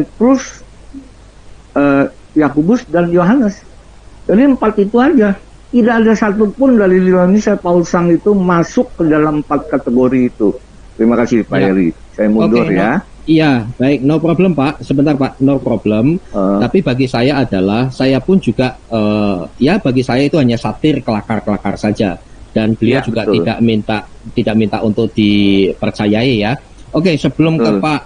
Petrus, Yakobus dan Yohanes. Jadi 4 itu aja. Tidak ada satupun dari Indonesia Paul Sang itu masuk ke dalam 4 kategori itu. Terima kasih Pak Heri. Saya mundur ya. Iya, baik, no problem Pak. Sebentar Pak, no problem. Tapi bagi saya adalah, saya pun juga, ya bagi saya itu hanya satir kelakar-kelakar saja. Dan beliau juga betul. tidak minta untuk dipercayai ya. Oke, sebelum ke Pak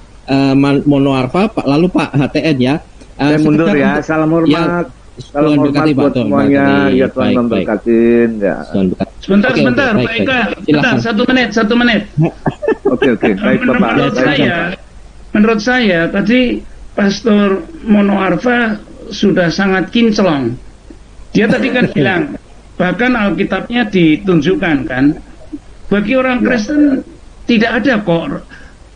Monoarfa, lalu Pak HTN ya. Saya mundur ya. Salam hormat. Salam hormat buat semuanya. Ya Tuhan memberkatin. Ya. Sebentar, Pak Eka. Sebentar, 1 menit. Oke. Baik Bapak. Menurut saya tadi Pastor Monoarfa sudah sangat kinclong. Dia tadi kan bilang, bahkan Alkitabnya ditunjukkan kan, bagi orang Kristen tidak ada kok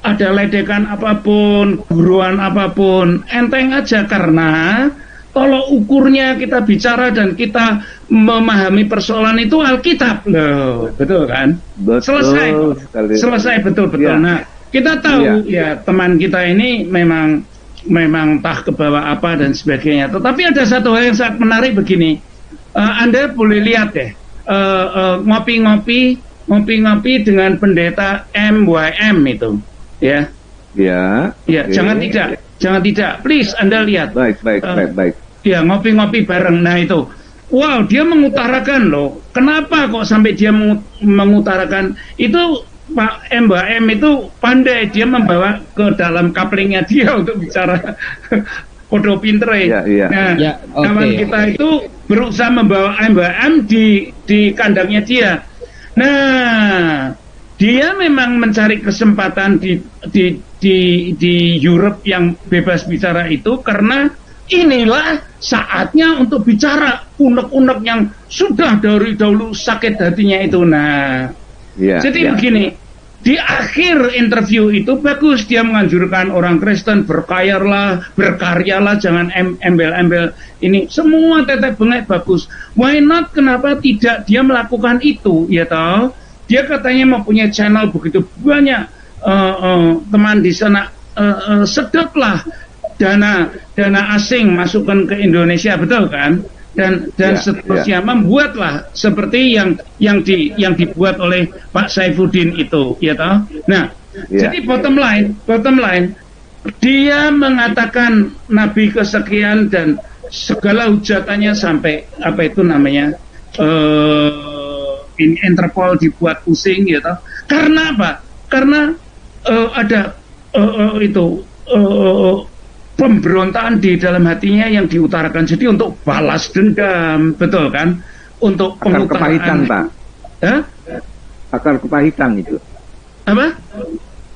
ada ledekan apapun, guruan apapun, enteng aja, karena kalau ukurnya kita bicara dan kita memahami persoalan itu Alkitab loh, betul kan? Betul, selesai betul-betul. Ya. Nah, kita tahu ya teman kita ini memang entah ke bawah apa dan sebagainya. Tetapi ada satu hal yang sangat menarik begini. Anda boleh lihat deh, ngopi-ngopi dengan pendeta MYM itu, ya. Ya. Okay. Jangan tidak. Please Anda lihat. Baik. Ya, ngopi-ngopi bareng. Nah itu, wow, dia mengutarakan loh. Kenapa kok sampai dia mengutarakan itu? Pak MBM itu pandai, dia membawa ke dalam couplingnya dia untuk bicara kodo pinter ya. Nah, kawan kita itu berusaha membawa MBM di kandangnya dia. Nah, dia memang mencari kesempatan di Europe yang bebas bicara itu karena inilah saatnya untuk bicara unek-unek yang sudah dari dahulu sakit hatinya itu. Nah, jadi begini, di akhir interview itu bagus dia menganjurkan orang Kristen berkaryalah, jangan embel-embel ini, semua tetek bengek bagus. Why not? Kenapa tidak dia melakukan itu? Ya tahu, dia katanya mempunyai channel begitu banyak, teman di sana, sedotlah dana asing masukkan ke Indonesia, betul kan? Dan seterusnya membuatlah seperti yang dibuat oleh Pak Saifuddin itu, ya toh. Nah, jadi bottom line, dia mengatakan Nabi kesekian dan segala hujatannya sampai apa itu namanya, Interpol dibuat pusing, ya toh. Karena apa? Karena ada pemberontakan di dalam hatinya yang diutarakan. Jadi untuk balas dendam, betul kan? Untuk akar kepahitan, Pak. Akar kepahitan itu. Apa?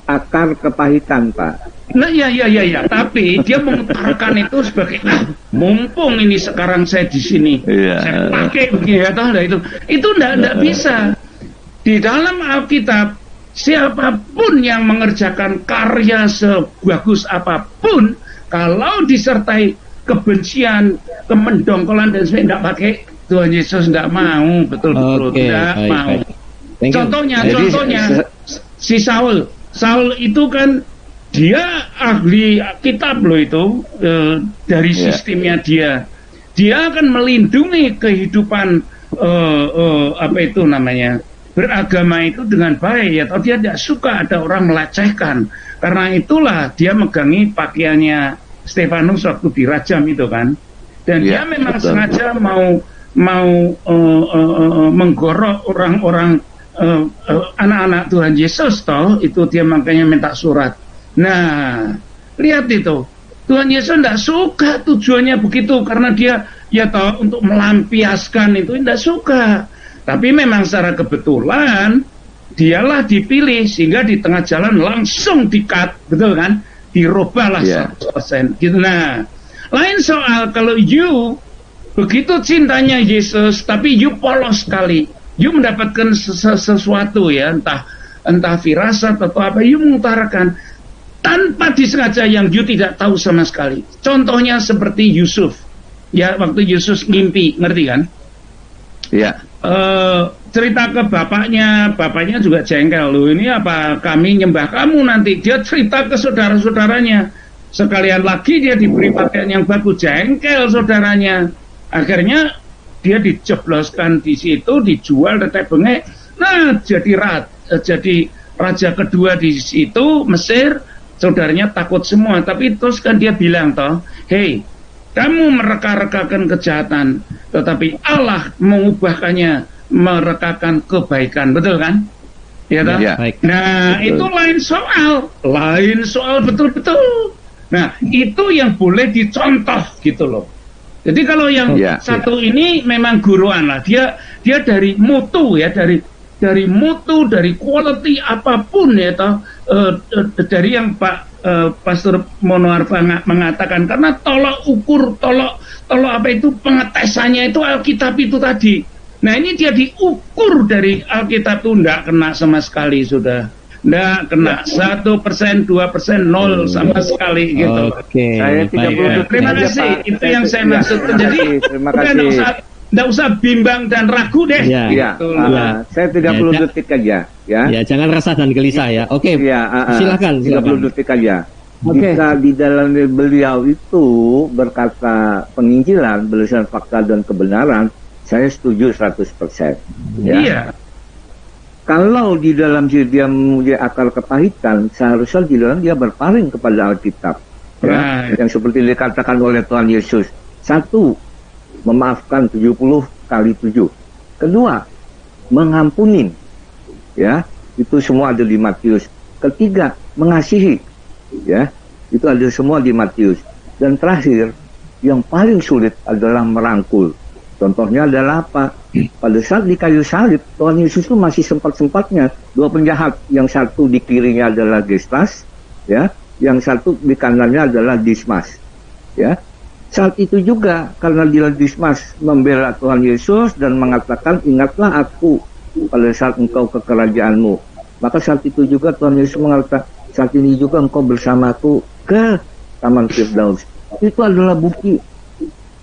Akar kepahitan, Pak. Nah, iya. Tapi dia mengutarakan itu sebagai mumpung ini sekarang saya di sini, saya pakai begini ya toh. Nah, itu enggak bisa. Di dalam Alkitab, siapapun yang mengerjakan karya sebagus apapun, kalau disertai kebencian, kemendongkolan dan sebagainya, tidak pakai, Tuhan Yesus tidak mau, betul-betul tidak mau. Contohnya, si Saul itu kan dia ahli kitab loh itu, dari sistemnya dia akan melindungi kehidupan beragama itu dengan baik, atau dia tidak suka ada orang melecehkan. Karena itulah dia megangi pakaiannya Stefanus waktu dirajam itu kan, dan dia memang sengaja mau menggorok orang-orang, anak-anak Tuhan Yesus toh, itu dia makanya minta surat. Nah, lihat itu, Tuhan Yesus tidak suka tujuannya begitu, karena dia tahu untuk melampiaskan itu tidak suka. Tapi memang secara kebetulan dialah dipilih sehingga di tengah jalan langsung di-cut, betul kan? Dirubahlah 100% gitu. Nah, lain soal kalau you begitu cintanya Yesus tapi you polos sekali, you mendapatkan sesuatu ya, entah firasat atau apa, you mengutarakan tanpa disengaja yang you tidak tahu sama sekali. Contohnya seperti Yusuf ya, waktu Yusuf ngimpi, ngerti kan? Iya. Cerita ke bapaknya juga jengkel, loh ini apa kami nyembah kamu nanti. Dia cerita ke saudara-saudaranya, sekalian lagi dia diberi pakaian yang bagus, jengkel saudaranya. Akhirnya dia dijebloskan di situ, dijual tetek bengek. Nah, jadi raja kedua di situ Mesir. Saudaranya takut semua, tapi terus kan dia bilang toh, "Hei, kamu mereka-rekakan kejahatan, tetapi Allah mengubahkannya merekakan kebaikan." Betul kan? Ya toh? Ya. Nah, betul. Itu lain soal betul-betul. Nah, itu yang boleh dicontoh gitu loh. Jadi kalau yang satu ini memang guruan lah, dia dari mutu ya, dari mutu, dari quality apapun ya toh, dari yang Pak Pastor Mono Arfa mengatakan, karena tolok ukur, tolok apa itu pengetesannya itu Alkitab itu tadi. Nah, ini dia diukur dari Alkitab itu enggak kena sama sekali, sudah enggak kena 1%, 2%, 0 sama sekali gitu. Oke. Saya 30 terima kasih. Itu yang saya maksud. Jadi terima kasih. Nggak usah bimbang dan ragu deh. Ya. Saya 30 detik aja ya. Ya, jangan resah dan gelisah ya. Oke. Silakan. 30 detik aja. Jika di dalam beliau itu berkata penginjilan, berdasarkan fakta dan kebenaran, saya setuju 100%. Ya. Iya. Kalau di dalam dia mempunyai akal kepahitan, seharusnya di dalam dia berpaling kepada Alkitab. Ya, yang seperti dikatakan oleh Tuhan Yesus. 1, memaafkan 70 kali 7. Kedua, mengampunin. Ya, itu semua ada di Matius. Ketiga, mengasihi. Ya, itu ada semua di Matius. Dan terakhir, yang paling sulit adalah merangkul. Contohnya adalah apa? Pada saat di kayu salib, Tuhan Yesus itu masih sempat-sempatnya dua penjahat. Yang satu di kirinya adalah Gestas, ya, yang satu di kanannya adalah Dismas. Ya, saat itu juga karena dia Dismas membela Tuhan Yesus dan mengatakan, "Ingatlah aku pada saat engkau ke kerajaanmu." Maka saat itu juga Tuhan Yesus mengatakan, "Saat ini juga engkau bersamaku ke Taman Firdaus." Itu adalah bukti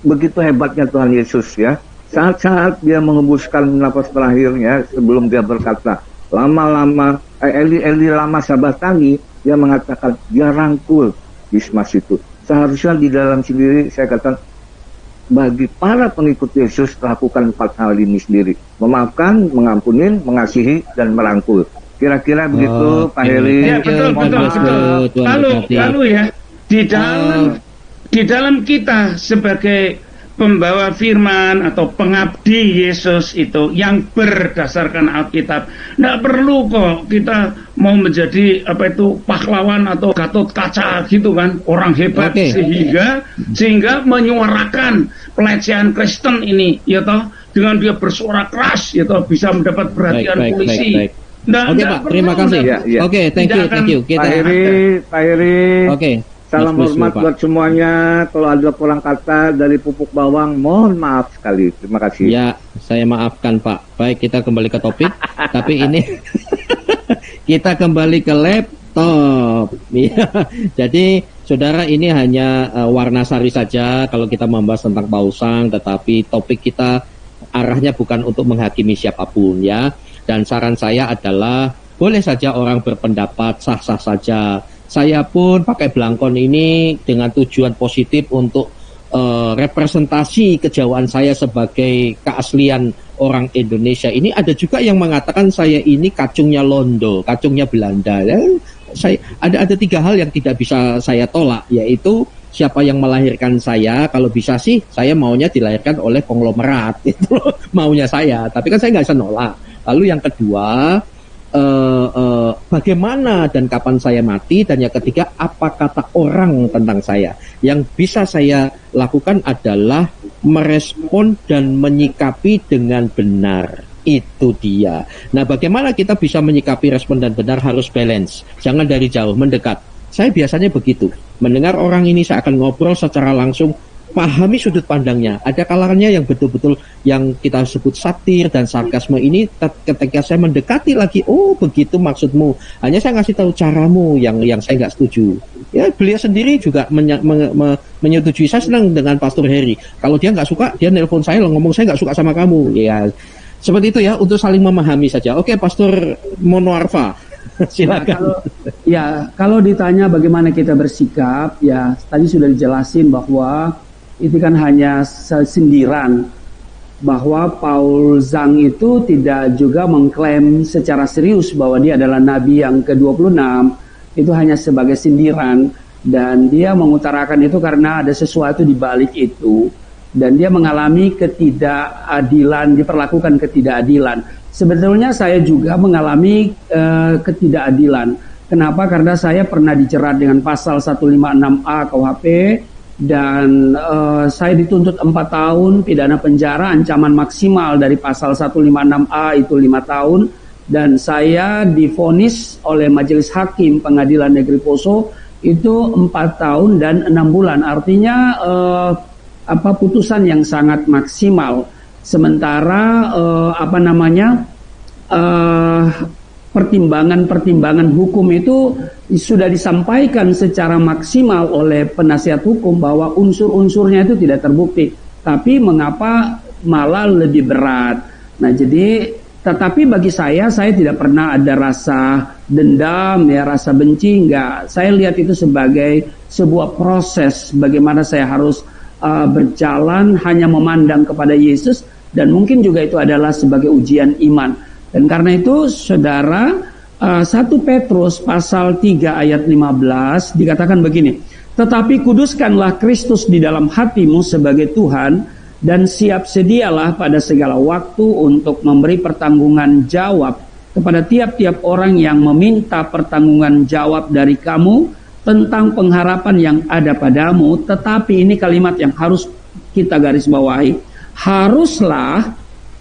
begitu hebatnya Tuhan Yesus ya. Saat-saat dia mengembuskan nafas terakhirnya sebelum dia berkata, "Lama-lama Eli lama sabatani," dia mengatakan dia rangkul Dismas itu. Seharusnya di dalam sendiri saya katakan bagi para pengikut Yesus lakukan 4 hal ini sendiri: memaafkan, mengampunin, mengasihi, dan merangkul. Kira-kira begitu, Pak Heri. Ya, betul. Lalu ya di dalam kita sebagai pembawa firman atau pengabdi Yesus itu yang berdasarkan Alkitab, nggak perlu kok kita mau menjadi pahlawan atau Gatot Kaca gitu kan, orang hebat sehingga menyuarakan pelecehan Kristen ini ya toh, dengan dia bersuara keras ya toh bisa mendapat perhatian polisi. Oke Pak, terima kasih. Oke, thank you. Pak Heri. Oke. Salam hormat buat semuanya. Kalau ada kurang kata dari Pupuk Bawang, mohon maaf sekali. Terima kasih. Ya, saya maafkan Pak. Baik, kita kembali ke topik. Tapi ini kita kembali ke laptop. Ya, jadi saudara, ini hanya warna sari saja kalau kita membahas tentang pausang, tetapi topik kita arahnya bukan untuk menghakimi siapapun ya. Dan saran saya adalah boleh saja orang berpendapat, sah-sah saja. Saya pun pakai belangkon ini dengan tujuan positif untuk representasi kejauhan saya sebagai keaslian orang Indonesia. Ini ada juga yang mengatakan saya ini kacungnya Londo, kacungnya Belanda. Ada 3 hal yang tidak bisa saya tolak, yaitu siapa yang melahirkan saya. Kalau bisa sih saya maunya dilahirkan oleh konglomerat, itu maunya saya. Tapi kan saya nggak bisa nolak. Lalu yang kedua, bagaimana dan kapan saya mati, dan yang ketiga, apa kata orang tentang saya. Yang bisa saya lakukan adalah merespon dan menyikapi dengan benar. Itu dia. Nah, bagaimana kita bisa menyikapi respon dan benar? Harus balance, jangan dari jauh, mendekat. Saya biasanya begitu, mendengar orang ini saya akan ngobrol secara langsung, pahami sudut pandangnya. Ada kalanya yang betul-betul yang kita sebut satir dan sarkasme ini, ketika saya mendekati lagi, oh begitu maksudmu, hanya saya ngasih tahu caramu yang saya nggak setuju. Ya, beliau sendiri juga menyetujui. Saya senang dengan Pastor Heri. Kalau dia nggak suka, dia nelpon saya ngomong saya nggak suka sama kamu. Ya, seperti itu ya, untuk saling memahami saja. Oke, Pastor Mono Arfa. Silakan. Kalau ditanya bagaimana kita bersikap, ya tadi sudah dijelasin bahwa itu kan hanya sindiran, bahwa Paul Zhang itu tidak juga mengklaim secara serius bahwa dia adalah nabi yang ke-26, itu hanya sebagai sindiran, dan dia mengutarakan itu karena ada sesuatu di balik itu, dan dia mengalami ketidakadilan, diperlakukan ketidakadilan. Sebetulnya saya juga mengalami ketidakadilan. Kenapa? Karena saya pernah dijerat dengan pasal 156A KUHP, dan saya dituntut 4 tahun pidana penjara, ancaman maksimal dari pasal 156A itu 5 tahun, dan saya divonis oleh Majelis Hakim Pengadilan Negeri Poso itu 4 tahun dan 6 bulan. Artinya putusan yang sangat maksimal. Sementara pertimbangan hukum itu sudah disampaikan secara maksimal oleh penasihat hukum bahwa unsur-unsurnya itu tidak terbukti. Tapi mengapa malah lebih berat? Nah, tetapi bagi saya tidak pernah ada rasa dendam, rasa benci, enggak. Saya lihat itu sebagai sebuah proses bagaimana saya harus berjalan hanya memandang kepada Yesus, dan mungkin juga itu adalah sebagai ujian iman. Dan karena itu saudara, 1 Petrus pasal 3 ayat 15 dikatakan begini, tetapi kuduskanlah Kristus di dalam hatimu sebagai Tuhan, dan siap sedialah pada segala waktu untuk memberi pertanggungan jawab kepada tiap-tiap orang yang meminta pertanggungan jawab dari kamu tentang pengharapan yang ada padamu. Tetapi ini kalimat yang harus kita garis bawahi, haruslah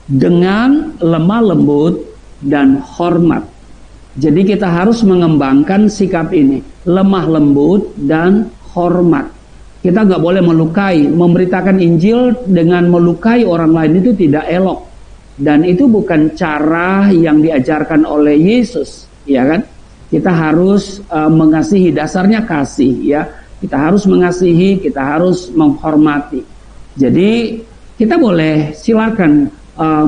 dengan lemah lembut dan hormat. Jadi kita harus mengembangkan sikap ini, lemah lembut dan hormat. Kita nggak boleh melukai. Memberitakan Injil dengan melukai orang lain itu tidak elok, dan itu bukan cara yang diajarkan oleh Yesus, ya kan? Kita harus mengasihi, dasarnya kasih, ya. Kita harus mengasihi, kita harus menghormati. Jadi kita boleh silakan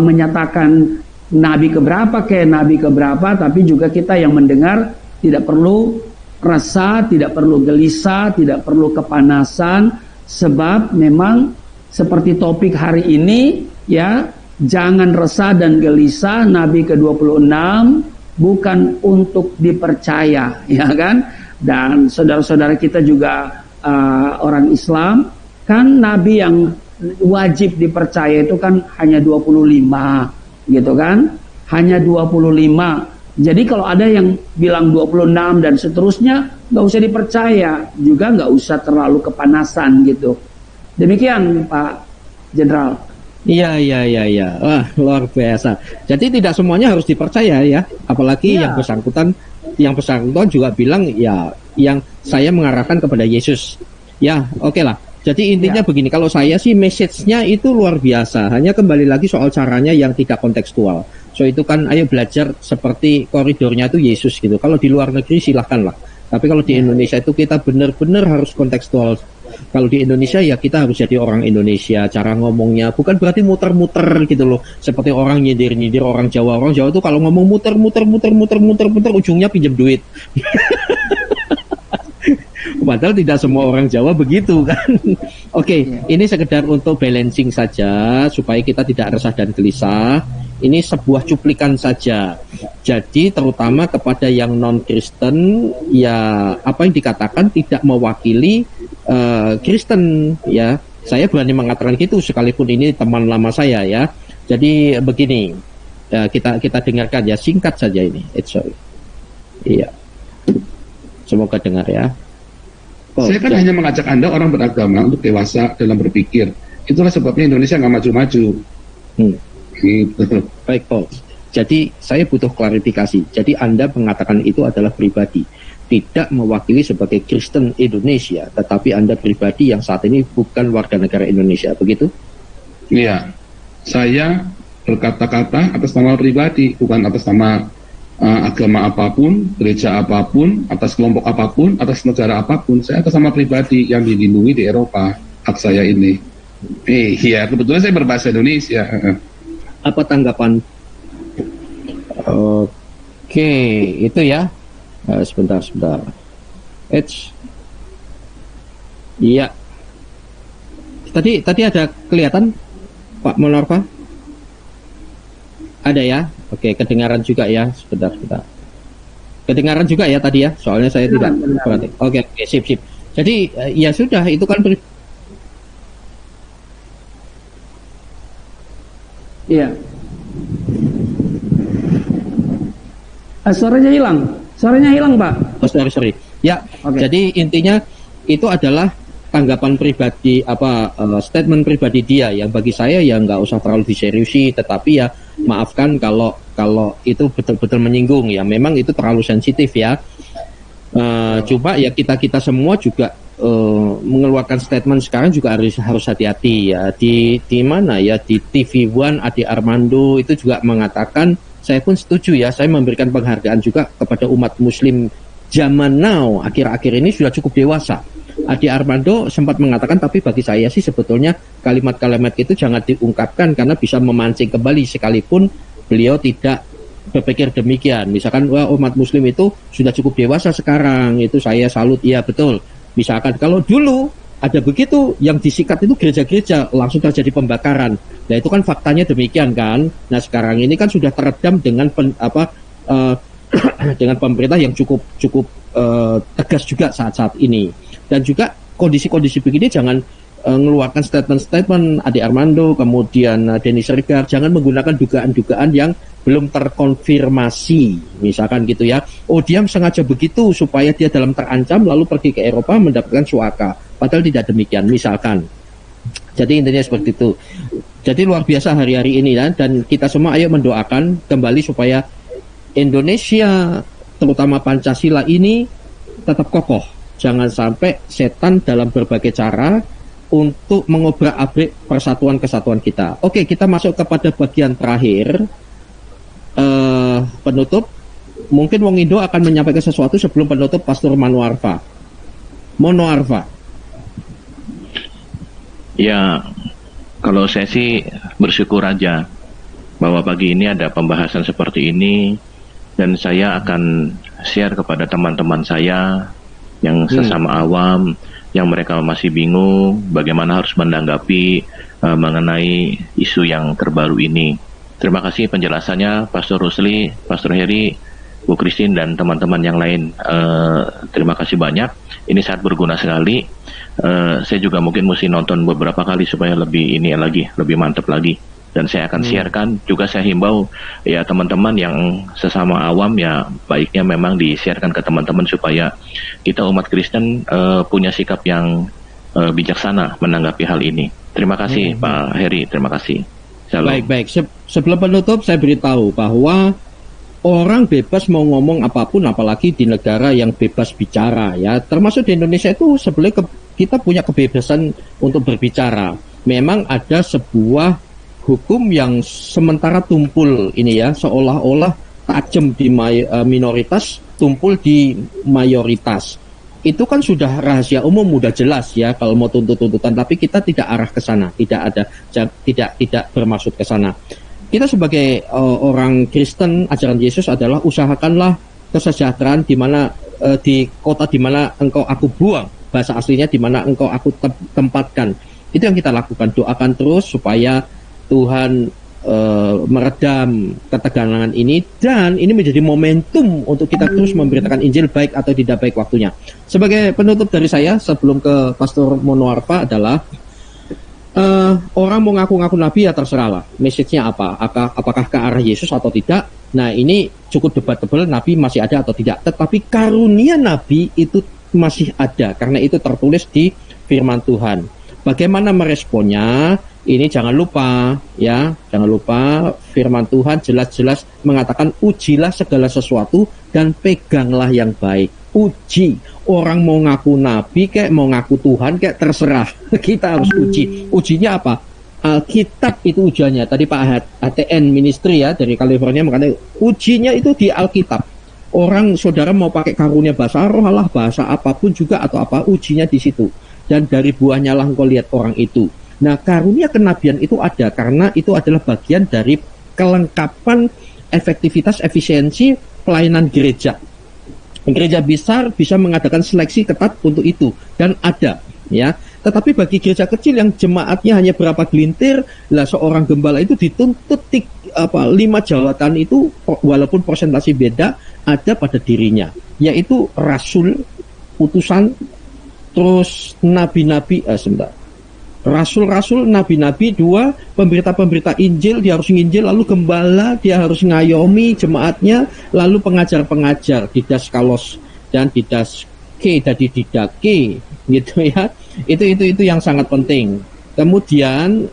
menyatakan nabi keberapa nabi keberapa, tapi juga kita yang mendengar tidak perlu resah, tidak perlu gelisah, tidak perlu kepanasan, sebab memang seperti topik hari ini, ya, jangan resah dan gelisah. Nabi ke-26 bukan untuk dipercaya, ya kan? Dan saudara-saudara kita juga orang Islam, kan nabi yang wajib dipercaya itu kan hanya 25, gitu kan? Hanya 25. Jadi kalau ada yang bilang 26 dan seterusnya, nggak usah dipercaya, juga nggak usah terlalu kepanasan gitu. Demikian Pak Jenderal. Iya. Wah, luar biasa. Jadi tidak semuanya harus dipercaya, ya. Apalagi yang bersangkutan juga bilang, ya, yang saya mengarahkan kepada Yesus. Ya, oke lah. Jadi intinya begini, kalau saya sih message-nya itu luar biasa. Hanya kembali lagi soal caranya yang tidak kontekstual. So itu kan ayo belajar seperti koridornya itu Yesus gitu. Kalau di luar negeri silahkanlah. Tapi kalau di Indonesia itu kita benar-benar harus kontekstual. Kalau di Indonesia ya kita harus jadi orang Indonesia, cara ngomongnya bukan berarti muter-muter gitu loh. Seperti orang nyindir-nyindir orang Jawa. Orang Jawa itu kalau ngomong muter-muter ujungnya pinjam duit. Padahal tidak semua orang Jawa begitu kan. Oke, ini sekedar untuk balancing saja supaya kita tidak resah dan gelisah. Ini sebuah cuplikan saja. Jadi terutama kepada yang non-Kristen, ya apa yang dikatakan tidak mewakili Kristen, ya. Saya berani mengatakan gitu sekalipun ini teman lama saya, ya. Jadi begini, kita dengarkan ya, singkat saja ini. Iya. Semoga dengar ya. Saya kan hanya mengajak Anda orang beragama untuk dewasa dalam berpikir. Itulah sebabnya Indonesia nggak maju-maju. Gitu. Baik, Paul. Jadi saya butuh klarifikasi. Jadi Anda mengatakan itu adalah pribadi, tidak mewakili sebagai Kristen Indonesia, tetapi Anda pribadi yang saat ini bukan warga negara Indonesia, begitu? Iya. Saya berkata-kata atas nama pribadi, bukan atas nama agama apapun, gereja apapun, atas kelompok apapun, atas negara apapun. Saya atas nama pribadi yang dilindungi di Eropa, hak saya ini. Iya, kebetulan saya berbahasa Indonesia. Apa tanggapan? Oke, itu ya. Sebentar. Iya. Tadi ada kelihatan Pak Monarva? Ada ya? Oke, kedengaran juga ya. Sebentar. Kedengaran juga ya tadi ya? Soalnya saya tidak perhatikan. Oke, sip. Jadi ya sudah, itu kan Iya. Suaranya hilang Pak. Oh, sorry. Ya, Okay. Jadi intinya itu adalah tanggapan pribadi, statement pribadi dia, yang bagi saya ya nggak usah terlalu diseriusi, tetapi ya maafkan kalau itu betul-betul menyinggung, ya memang itu terlalu sensitif ya. Coba ya kita semua juga mengeluarkan statement sekarang juga harus hati-hati ya. Di mana ya, di TV One Ade Armando itu juga mengatakan, saya pun setuju ya, saya memberikan penghargaan juga kepada umat muslim zaman now, akhir-akhir ini sudah cukup dewasa. Ade Armando sempat mengatakan, tapi bagi saya sih sebetulnya kalimat-kalimat itu jangan diungkapkan karena bisa memancing kembali, sekalipun beliau tidak berpikir demikian. Misalkan, wah, umat muslim itu sudah cukup dewasa sekarang, itu saya salut, iya betul. Misalkan kalau dulu ada begitu, yang disikat itu gereja-gereja, langsung terjadi pembakaran. Nah itu kan faktanya demikian kan. Nah sekarang ini kan sudah teredam dengan dengan pemerintah yang cukup tegas juga saat-saat ini. Dan juga kondisi-kondisi begini jangan mengeluarkan statement-statement Ade Armando, kemudian Denny Sregar, jangan menggunakan dugaan-dugaan yang belum terkonfirmasi, misalkan gitu ya. Oh, dia sengaja begitu supaya dia dalam terancam lalu pergi ke Eropa mendapatkan suaka, padahal tidak demikian, misalkan. Jadi intinya seperti itu. Jadi luar biasa hari-hari ini ya, dan kita semua ayo mendoakan kembali supaya Indonesia, terutama Pancasila ini tetap kokoh. Jangan sampai setan dalam berbagai cara untuk mengobrak-abrik persatuan kesatuan kita. Oke, kita masuk kepada bagian terakhir. Penutup, mungkin Wong Indo akan menyampaikan sesuatu sebelum penutup. Pastor Monoarfa. Ya, kalau saya sih bersyukur aja bahwa pagi ini ada pembahasan seperti ini, dan saya akan share kepada teman-teman saya yang sesama awam, yang mereka masih bingung bagaimana harus menanggapi mengenai isu yang terbaru ini. Terima kasih penjelasannya Pastor Rusli, Pastor Heri, Bu Christine, dan teman-teman yang lain. Terima kasih banyak. Ini sangat berguna sekali. Saya juga mungkin mesti nonton beberapa kali supaya lebih mantap lagi. Dan saya akan siarkan. Juga saya himbau ya teman-teman yang sesama awam ya, baiknya memang di-sharekan ke teman-teman supaya kita umat Kristen punya sikap yang bijaksana menanggapi hal ini. Terima kasih Pak Heri, terima kasih. Shalom. Baik. Sebelum penutup saya beritahu bahwa orang bebas mau ngomong apapun, apalagi di negara yang bebas bicara ya. Termasuk di Indonesia itu sebenarnya kita punya kebebasan untuk berbicara. Memang ada sebuah hukum yang sementara tumpul ini ya, seolah-olah tajam di minoritas, tumpul di mayoritas. Itu kan sudah rahasia umum, udah jelas ya kalau mau tuntutan, tapi kita tidak arah ke sana, tidak bermaksud ke sana. Kita sebagai orang Kristen, ajaran Yesus adalah usahakanlah kesejahteraan di mana di kota di mana engkau aku buang, bahasa aslinya di mana engkau aku tempatkan. Itu yang kita lakukan, doakan terus supaya Tuhan meredam ketegangan ini, dan ini menjadi momentum untuk kita terus memberitakan Injil baik atau tidak baik waktunya. Sebagai penutup dari saya sebelum ke Pastor Monoarfa adalah orang mau ngaku-ngaku nabi ya terserahlah message-nya apa, apakah ke arah Yesus atau tidak. Nah ini cukup debatable, nabi masih ada atau tidak, tetapi karunia nabi itu masih ada karena itu tertulis di firman Tuhan. Bagaimana meresponnya? Ini jangan lupa firman Tuhan jelas-jelas mengatakan ujilah segala sesuatu dan peganglah yang baik. Uji, orang mau ngaku nabi kayak mau ngaku Tuhan kayak terserah, kita harus uji. Ujinya apa? Alkitab itu ujiannya. Tadi Pak ATN Ministry ya dari California mengatakan ujinya itu di Alkitab. Orang saudara mau pakai karunia bahasa roh Allah, bahasa apapun juga atau apa, ujinya di situ. Dan dari buahnya lah engkau lihat orang itu. Nah, karunia kenabian itu ada karena itu adalah bagian dari kelengkapan efektivitas efisiensi pelayanan gereja. Gereja besar bisa mengadakan seleksi ketat untuk itu dan ada, ya. Tetapi bagi gereja kecil yang jemaatnya hanya berapa gelintir, lah seorang gembala itu dituntut 5 jawatan itu, walaupun persentase beda, ada pada dirinya, yaitu rasul, utusan, terus nabi-nabi, rasul-rasul, nabi-nabi, 2 pemberita-pemberita Injil, dia harus nginjil, lalu gembala, dia harus ngayomi jemaatnya, lalu pengajar-pengajar, didaskalos dan didaske, dari didake, gitu ya. Itu yang sangat penting. Kemudian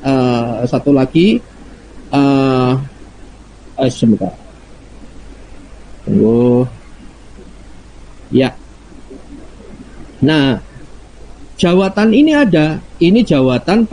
satu lagi, sebentar. Tunggu. Ya. Nah, jawatan ini ada. Ini jawatan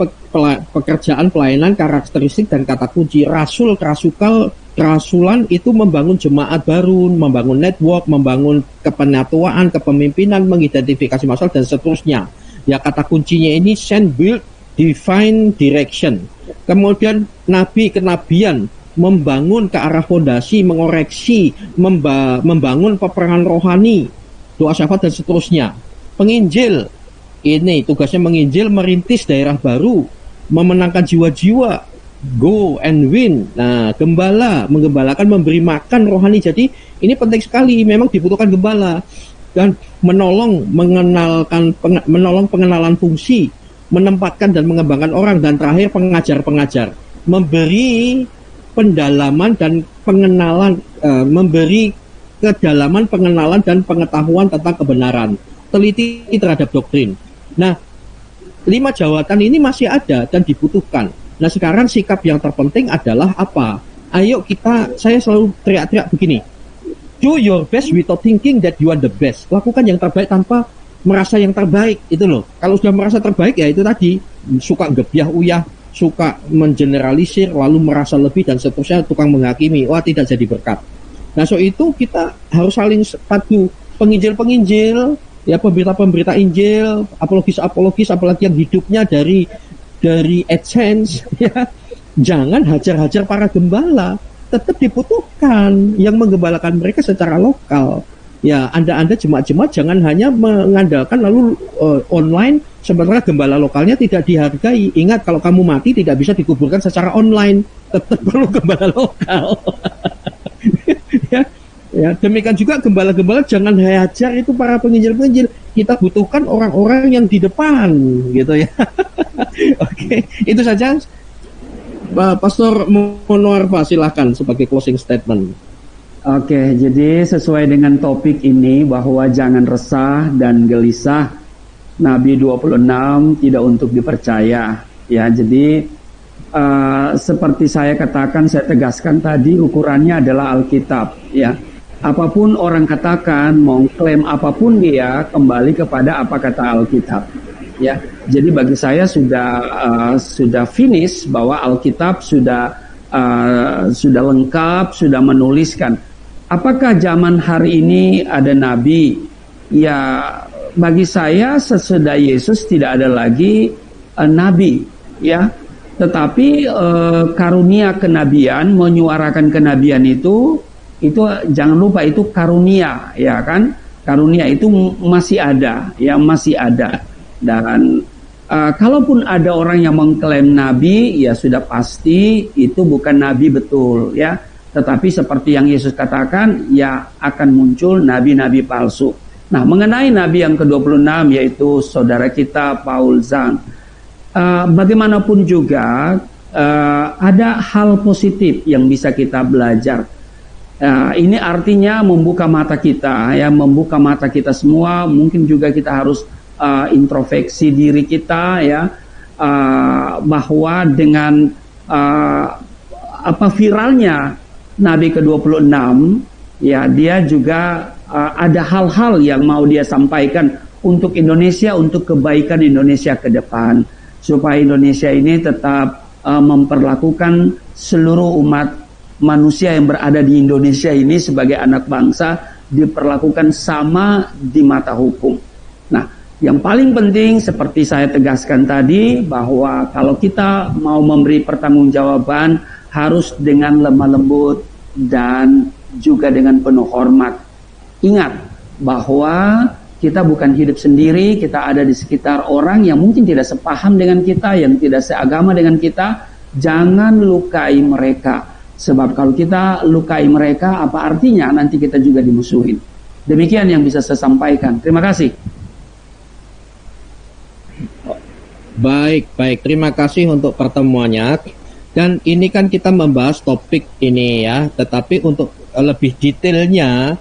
pekerjaan pelayanan, karakteristik dan kata kunci. Rasul, kerasulan itu membangun jemaat baru, membangun network, membangun kepenatuaan, kepemimpinan, mengidentifikasi masalah dan seterusnya. Ya, kata kuncinya ini send, build, divine direction. Kemudian nabi, kenabian, membangun ke arah fondasi, mengoreksi, membangun peperangan rohani, doa syafaat dan seterusnya. Penginjil, ini tugasnya menginjil, merintis daerah baru, memenangkan jiwa-jiwa, go and win. Nah, gembala, menggembalakan, memberi makan rohani. Jadi ini penting sekali, memang dibutuhkan gembala. Dan menolong pengenalan fungsi, menempatkan dan mengembangkan orang, dan terakhir pengajar-pengajar, memberi pendalaman dan pengenalan, memberi kedalaman pengenalan dan pengetahuan tentang kebenaran, teliti terhadap doktrin. Nah, 5 jawatan ini masih ada dan dibutuhkan. Nah, sekarang sikap yang terpenting adalah apa? Ayo saya selalu teriak-teriak begini, do your best without thinking that you are the best. Lakukan yang terbaik tanpa merasa yang terbaik, itu loh. Kalau sudah merasa terbaik, ya itu tadi, suka gebyah-uyah, suka mengeneralisir, lalu merasa lebih dan seterusnya, tukang menghakimi, wah tidak jadi berkat. Nah, so itu kita harus saling padu. Penginjil-penginjil, ya pemberita-pemberita Injil, apologis-apologis, apalagi yang hidupnya dari AdSense, ya, jangan hajar-hajar para gembala. Tetap dibutuhkan yang menggembalakan mereka secara lokal. Ya, Anda jemaat-jemaat jangan hanya mengandalkan lalu online, sementara gembala lokalnya tidak dihargai. Ingat, kalau kamu mati tidak bisa dikuburkan secara online, tetap perlu gembala lokal. Ya, demikian juga gembala-gembala jangan hajar itu para penginjil-penginjil. Kita butuhkan orang-orang yang di depan, gitu ya. Oke, itu saja. Pastor Monwarfa, silahkan sebagai closing statement. Oke, jadi sesuai dengan topik ini bahwa jangan resah dan gelisah, Nabi 26 tidak untuk dipercaya. Ya, jadi seperti saya katakan, saya tegaskan tadi, ukurannya adalah Alkitab. Ya, apapun orang katakan, mau klaim apapun dia, kembali kepada apa kata Alkitab. Ya, jadi bagi saya sudah finish bahwa Alkitab sudah lengkap, sudah menuliskan. Apakah zaman hari ini ada nabi? Ya, bagi saya sesudah Yesus tidak ada lagi nabi, ya. Tetapi karunia kenabian, menyuarakan kenabian itu jangan lupa itu karunia, ya kan? Karunia itu masih ada, ya, masih ada. Dan kalaupun ada orang yang mengklaim nabi, ya sudah pasti itu bukan nabi betul, ya. Tetapi seperti yang Yesus katakan, ya akan muncul nabi-nabi palsu. Nah, mengenai nabi yang ke-26 yaitu saudara kita Paul Zhang, bagaimanapun juga ada hal positif yang bisa kita belajar. Ini artinya membuka mata kita, ya, membuka mata kita semua. Mungkin juga kita harus introspeksi diri kita, ya, bahwa dengan viralnya Nabi ke-26, ya, dia juga ada hal-hal yang mau dia sampaikan untuk Indonesia, untuk kebaikan Indonesia ke depan, supaya Indonesia ini tetap memperlakukan seluruh umat manusia yang berada di Indonesia ini sebagai anak bangsa diperlakukan sama di mata hukum. Nah, yang paling penting seperti saya tegaskan tadi, bahwa kalau kita mau memberi pertanggungjawaban harus dengan lemah lembut dan juga dengan penuh hormat. Ingat, bahwa kita bukan hidup sendiri, kita ada di sekitar orang yang mungkin tidak sepaham dengan kita, yang tidak seagama dengan kita. Jangan lukai mereka, sebab kalau kita lukai mereka, apa artinya nanti kita juga dimusuhin. Demikian yang bisa saya sampaikan. Terima kasih. Baik, terima kasih untuk pertemuannya. Dan ini kan kita membahas topik ini ya, tetapi untuk lebih detailnya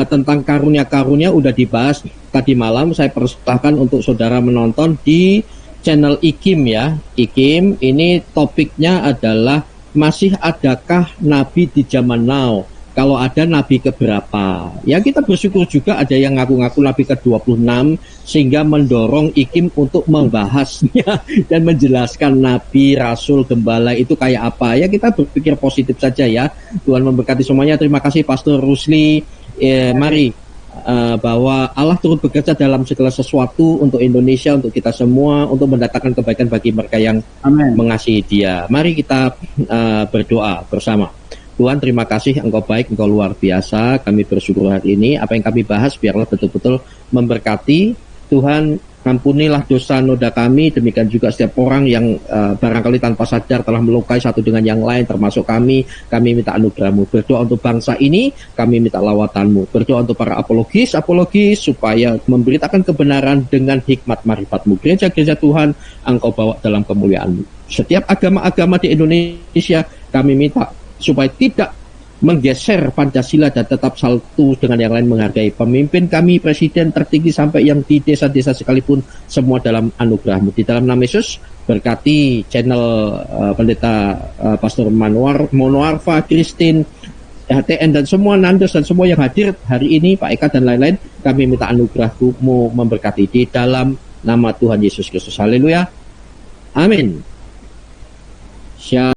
tentang karunia-karunia udah dibahas tadi malam. Saya persilahkan untuk saudara menonton di channel IKIM ya. IKIM ini topiknya adalah masih adakah nabi di zaman now? Kalau ada, nabi keberapa? Ya, kita bersyukur juga ada yang ngaku-ngaku nabi ke-26, sehingga mendorong IKIM untuk membahasnya dan menjelaskan nabi, rasul, gembala itu kayak apa. Ya, kita berpikir positif saja ya. Tuhan memberkati semuanya. Terima kasih Pastor Rusli. Mari bahwa Allah turut bekerja dalam segala sesuatu untuk Indonesia, untuk kita semua, untuk mendatangkan kebaikan bagi mereka yang mengasihi Dia. Mari kita berdoa bersama. Tuhan, terima kasih, Engkau baik, Engkau luar biasa. Kami bersyukur hari ini apa yang kami bahas biarlah betul-betul memberkati. Tuhan, ampunilah dosa noda kami, demikian juga setiap orang yang barangkali tanpa sadar telah melukai satu dengan yang lain, termasuk kami minta anugerah-Mu. Berdoa untuk bangsa ini, kami minta lawatan-Mu. Berdoa untuk para apologis supaya memberitakan kebenaran dengan hikmat marifat-Mu. Gereja-gereja Tuhan, Engkau bawa dalam kemuliaan-Mu. Setiap agama-agama di Indonesia, kami minta supaya tidak menggeser Pancasila dan tetap satu dengan yang lain, menghargai pemimpin kami, presiden tertinggi sampai yang di desa-desa sekalipun, semua dalam anugerah-Mu. Di dalam nama Yesus, berkati channel pendeta Pastor Monoarfa, Christine, HTN dan semua Nandos dan semua yang hadir hari ini, Pak Eka dan lain-lain. Kami minta anugerah-Mu memberkati di dalam nama Tuhan Yesus Kristus. Haleluya. Amin.